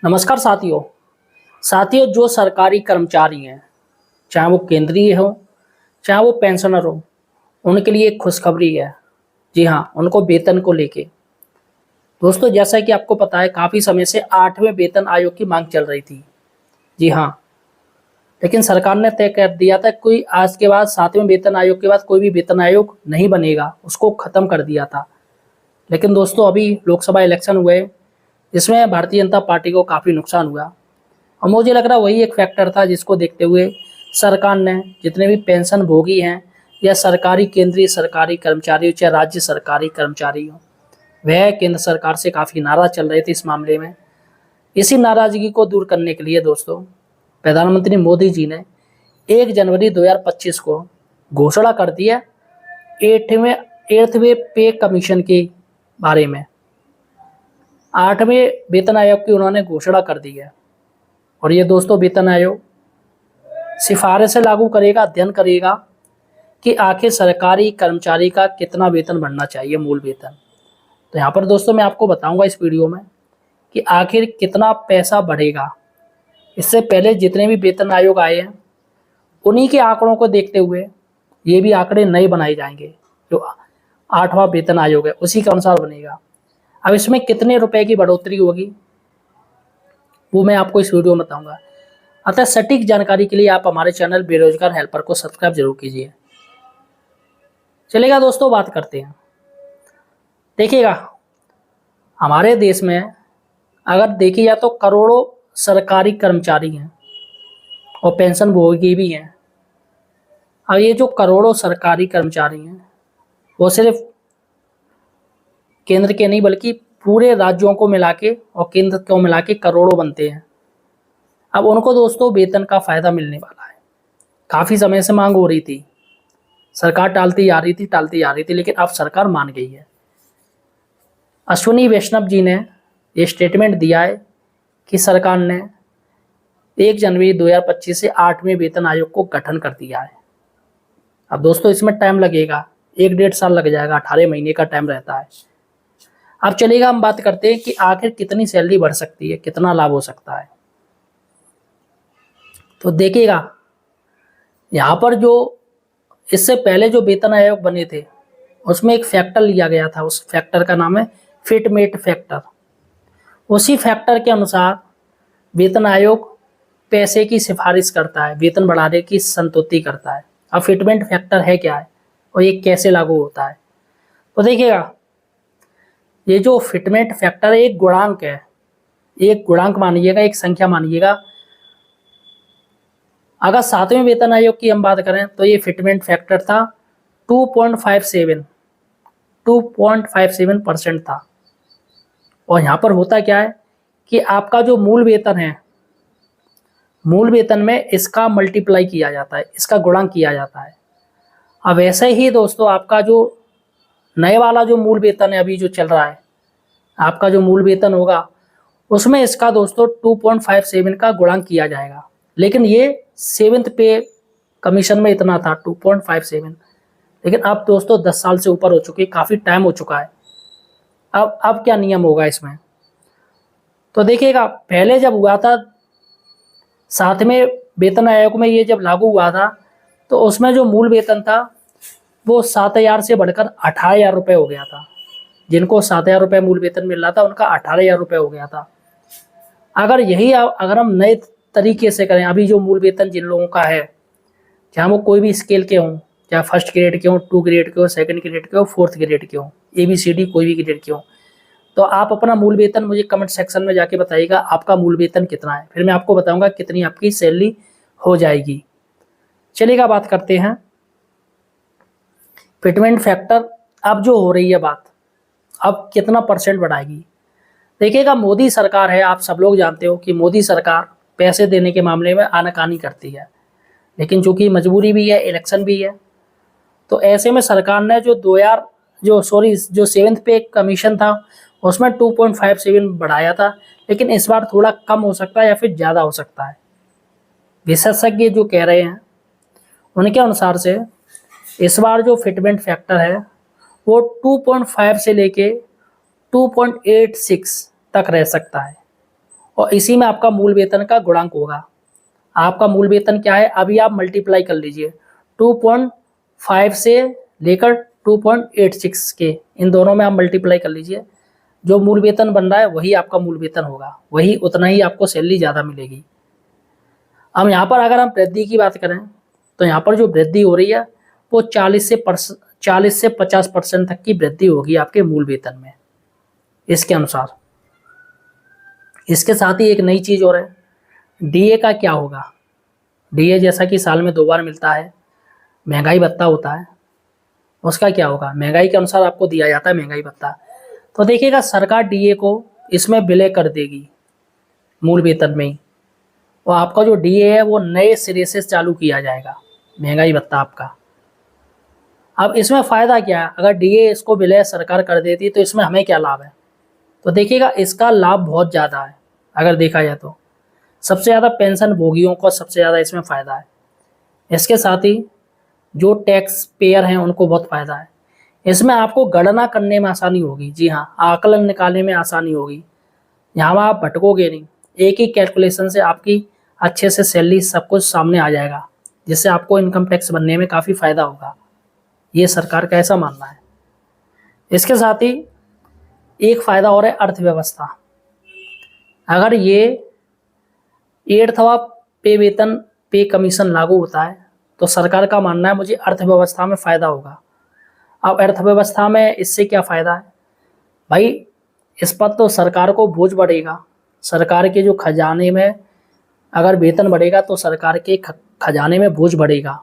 नमस्कार साथियों जो सरकारी कर्मचारी हैं, चाहे वो केंद्रीय हो चाहे वो पेंशनर हो, उनके लिए एक खुशखबरी है। जी हाँ, उनको वेतन को लेके। दोस्तों, जैसा कि आपको पता है, काफ़ी समय से 8वें वेतन आयोग की मांग चल रही थी। जी हाँ, लेकिन सरकार ने तय कर दिया था कोई आज के बाद 7वें वेतन आयोग के बाद कोई भी वेतन आयोग नहीं बनेगा, उसको ख़त्म कर दिया था। लेकिन दोस्तों, अभी लोकसभा इलेक्शन हुए, जिसमें भारतीय जनता पार्टी को काफ़ी नुकसान हुआ और मुझे लग रहा वही एक फैक्टर था जिसको देखते हुए सरकार ने जितने भी पेंशन भोगी हैं या सरकारी केंद्रीय सरकारी कर्मचारी हो चाहे राज्य सरकारी कर्मचारी हो, वह केंद्र सरकार से काफ़ी नाराज चल रहे थे इस मामले में। इसी नाराज़गी को दूर करने के लिए दोस्तों, प्रधानमंत्री मोदी जी ने 1 जनवरी 2025 को घोषणा कर दी है 8वें पे कमीशन के बारे में। 8वें वेतन आयोग की उन्होंने घोषणा कर दी है और ये दोस्तों वेतन आयोग सिफारिशें लागू करेगा, अध्ययन करेगा कि आखिर सरकारी कर्मचारी का कितना वेतन बढ़ना चाहिए, मूल वेतन। तो यहाँ पर दोस्तों मैं आपको बताऊंगा इस वीडियो में कि आखिर कितना पैसा बढ़ेगा। इससे पहले जितने भी वेतन आयोग आए हैं, उन्हीं के आंकड़ों को देखते हुए ये भी आंकड़े नए बनाए जाएंगे। जो 8वां वेतन आयोग है उसी के अनुसार बनेगा। अब इसमें कितने रुपए की बढ़ोतरी होगी वो मैं आपको इस वीडियो में बताऊंगा। अतः सटीक जानकारी के लिए आप हमारे चैनल बेरोजगार हेल्पर को सब्सक्राइब जरूर कीजिए। चलेगा दोस्तों, बात करते हैं। देखिएगा, हमारे देश में अगर देखी जाए तो करोड़ों सरकारी कर्मचारी हैं और पेंशन भोगी भी हैं। अब ये जो करोड़ों सरकारी कर्मचारी हैं वो सिर्फ केंद्र के नहीं बल्कि पूरे राज्यों को मिला के और केंद्र को मिला के करोड़ों बनते हैं। अब उनको दोस्तों वेतन का फ़ायदा मिलने वाला है। काफ़ी समय से मांग हो रही थी, सरकार टालती आ रही थी, लेकिन अब सरकार मान गई है। अश्विनी वैष्णव जी ने ये स्टेटमेंट दिया है कि सरकार ने 1 जनवरी 2025 से 8वें वेतन आयोग को गठन कर दिया है। अब दोस्तों इसमें टाइम लगेगा, 1-1.5 साल लग जाएगा, 18 महीने का टाइम रहता है। अब चलेगा, हम बात करते हैं कि आखिर कितनी सैलरी बढ़ सकती है, कितना लाभ हो सकता है। तो देखिएगा, यहाँ पर जो इससे पहले जो वेतन आयोग बने थे उसमें एक फैक्टर लिया गया था, उस फैक्टर का नाम है फिटमेट फैक्टर। उसी फैक्टर के अनुसार वेतन आयोग पैसे की सिफारिश करता है, वेतन बढ़ाने की संतुष्टि करता है। अब फिटमेंट फैक्टर है क्या है और ये कैसे लागू होता है, तो देखिएगा, ये जो फिटमेंट फैक्टर है एक गुणांक है, एक गुणांक मानिएगा, एक संख्या मानिएगा। अगर 7वें वेतन आयोग की हम बात करें तो ये फिटमेंट फैक्टर था 2.57% था। और यहाँ पर होता क्या है कि आपका जो मूल वेतन है, मूल वेतन में इसका मल्टीप्लाई किया जाता है, इसका गुणांक किया जाता है। अब ऐसे ही दोस्तों आपका जो नए वाला जो मूल वेतन है अभी जो चल रहा है, आपका जो मूल वेतन होगा उसमें इसका दोस्तों 2.57 का गुणांक किया जाएगा। लेकिन ये 7th पे कमीशन में इतना था 2.57, लेकिन अब दोस्तों 10 साल से ऊपर हो चुकी है, काफ़ी टाइम हो चुका है। अब क्या नियम होगा इसमें, तो देखिएगा, पहले जब हुआ था 7वें वेतन आयोग में, ये जब लागू हुआ था तो उसमें जो मूल वेतन था वो 7,000 से बढ़कर 18,000 रुपये हो गया था। जिनको 7,000 रुपये मूल वेतन मिल रहा था उनका 18,000 रुपये हो गया था। अगर हम नए तरीके से करें, अभी जो मूल वेतन जिन लोगों का है, चाहे वो कोई भी स्केल के हों, चाहे 1st ग्रेड के हों, 2 ग्रेड के हों, 2nd ग्रेड के हों, 4th ग्रेड के हों, ABCD कोई भी ग्रेड के हों, तो आप अपना मूल वेतन मुझे कमेंट सेक्शन में जाके बताइएगा आपका मूल वेतन कितना है, फिर मैं आपको बताऊंगा कितनी आपकी सैलरी हो जाएगी। चलिएगा, बात करते हैं फिटमेंट फैक्टर। अब जो हो रही है बात, अब कितना % बढ़ाएगी। देखिएगा, मोदी सरकार है, आप सब लोग जानते हो कि मोदी सरकार पैसे देने के मामले में आनाकानी करती है, लेकिन चूंकि मजबूरी भी है, इलेक्शन भी है, तो ऐसे में सरकार ने जो 7th पे कमीशन था उसमें 2.57 बढ़ाया था, लेकिन इस बार थोड़ा कम हो सकता है या फिर ज़्यादा हो सकता है। विशेषज्ञ जो कह रहे हैं उनके अनुसार से इस बार जो फिटमेंट फैक्टर है वो 2.5 से लेके 2.86 तक रह सकता है। और इसी में आपका मूल वेतन का गुणांक होगा। आपका मूल वेतन क्या है, अभी आप मल्टीप्लाई कर लीजिए 2.5 से लेकर 2.86 के, इन दोनों में आप मल्टीप्लाई कर लीजिए। जो मूल वेतन बन रहा है वही आपका मूल वेतन होगा, वही उतना ही आपको सैलरी ज़्यादा मिलेगी। अब यहाँ पर अगर हम वृद्धि की बात करें तो यहाँ पर जो वृद्धि हो रही है वो 40 से 50% तक की वृद्धि होगी आपके मूल वेतन में इसके अनुसार। इसके साथ ही एक नई चीज़ और है, डीए का क्या होगा। डीए जैसा कि साल में 2 बार मिलता है, महंगाई भत्ता होता है, उसका क्या होगा, महंगाई के अनुसार आपको दिया जाता है महंगाई भत्ता। तो देखिएगा सरकार डीए को इसमें विलय कर देगी मूल वेतन में ही, और आपका जो डीए है वो नए सिरे से चालू किया जाएगा महंगाई भत्ता आपका। अब इसमें फ़ायदा क्या है, अगर डीए इसको विलय सरकार कर देती तो इसमें हमें क्या लाभ है। तो देखिएगा इसका लाभ बहुत ज़्यादा है। अगर देखा जाए तो सबसे ज़्यादा पेंशन भोगियों को सबसे ज़्यादा इसमें फ़ायदा है। इसके साथ ही जो टैक्स पेयर हैं उनको बहुत फ़ायदा है। इसमें आपको गणना करने में आसानी होगी, जी हाँ, आकलन निकालने में आसानी होगी। यहाँ आप भटकोगे नहीं, एक ही कैलकुलेशन से आपकी अच्छे से सैलरी सब कुछ सामने आ जाएगा, जिससे आपको इनकम टैक्स भरने में काफ़ी फ़ायदा होगा। ये सरकार का ऐसा मानना है। इसके साथ ही एक फ़ायदा और है अर्थव्यवस्था। अगर ये 8वां पे वेतन पे कमीशन लागू होता है तो सरकार का मानना है मुझे अर्थव्यवस्था में फ़ायदा होगा। अब अर्थव्यवस्था में इससे क्या फ़ायदा है भाई, इस पर तो सरकार को बोझ बढ़ेगा। सरकार के जो खजाने में अगर वेतन बढ़ेगा तो सरकार के खजाने में बोझ बढ़ेगा।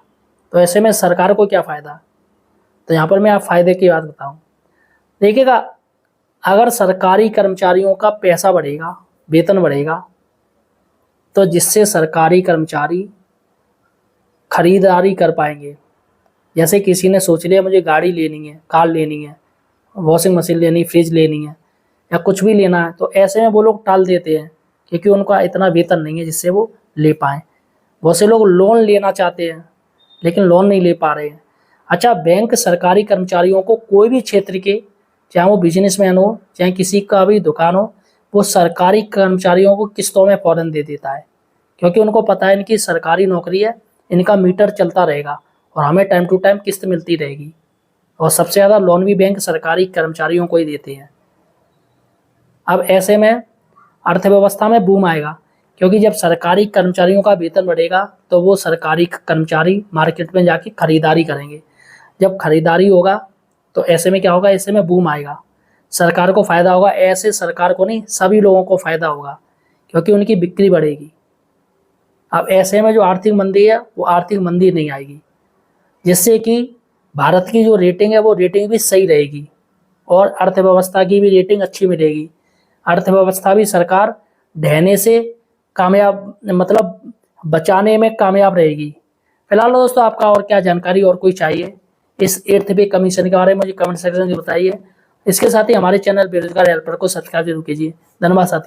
तो ऐसे में सरकार को क्या फ़ायदा। तो यहाँ पर मैं आप फ़ायदे की बात बताऊँ। देखिएगा अगर सरकारी कर्मचारियों का पैसा बढ़ेगा, वेतन बढ़ेगा, तो जिससे सरकारी कर्मचारी खरीदारी कर पाएंगे। जैसे किसी ने सोच लिया मुझे गाड़ी लेनी है, कार लेनी है, वॉशिंग मशीन लेनी, फ्रिज लेनी है या कुछ भी लेना है, तो ऐसे में वो लोग टाल देते हैं क्योंकि उनका इतना वेतन नहीं है जिससे वो ले पाएँ। बहुत से लोग लोन लेना चाहते हैं लेकिन लोन नहीं ले पा रहे हैं। अच्छा, बैंक सरकारी कर्मचारियों को कोई भी क्षेत्र के, चाहे वो बिजनेसमैन हो चाहे किसी का भी दुकान हो, वो सरकारी कर्मचारियों को किस्तों में फ़ौरन दे देता है क्योंकि उनको पता है इनकी सरकारी नौकरी है, इनका मीटर चलता रहेगा और हमें टाइम टू टाइम किस्त मिलती रहेगी। और सबसे ज़्यादा लोन भी बैंक सरकारी कर्मचारियों को ही देते हैं। अब ऐसे में अर्थव्यवस्था में बूम आएगा क्योंकि जब सरकारी कर्मचारियों का वेतन बढ़ेगा तो वो सरकारी कर्मचारी मार्केट में जाके खरीदारी करेंगे। जब खरीदारी होगा तो ऐसे में क्या होगा, ऐसे में बूम आएगा, सरकार को फ़ायदा होगा। ऐसे सरकार को नहीं, सभी लोगों को फ़ायदा होगा क्योंकि उनकी बिक्री बढ़ेगी। अब ऐसे में जो आर्थिक मंदी है वो आर्थिक मंदी नहीं आएगी, जिससे कि भारत की जो रेटिंग है वो रेटिंग भी सही रहेगी और अर्थव्यवस्था की भी रेटिंग अच्छी मिलेगी। अर्थव्यवस्था भी सरकार ढहने से कामयाब, मतलब बचाने में कामयाब रहेगी। फिलहाल दोस्तों आपका और क्या जानकारी और कोई चाहिए इस 8th पे कमीशन के बारे में मुझे कमेंट सेक्शन में बताइए। इसके साथ ही हमारे चैनल बेरोजगार हेल्पर को सब्सक्राइब जरूर कीजिए। धन्यवाद साथी।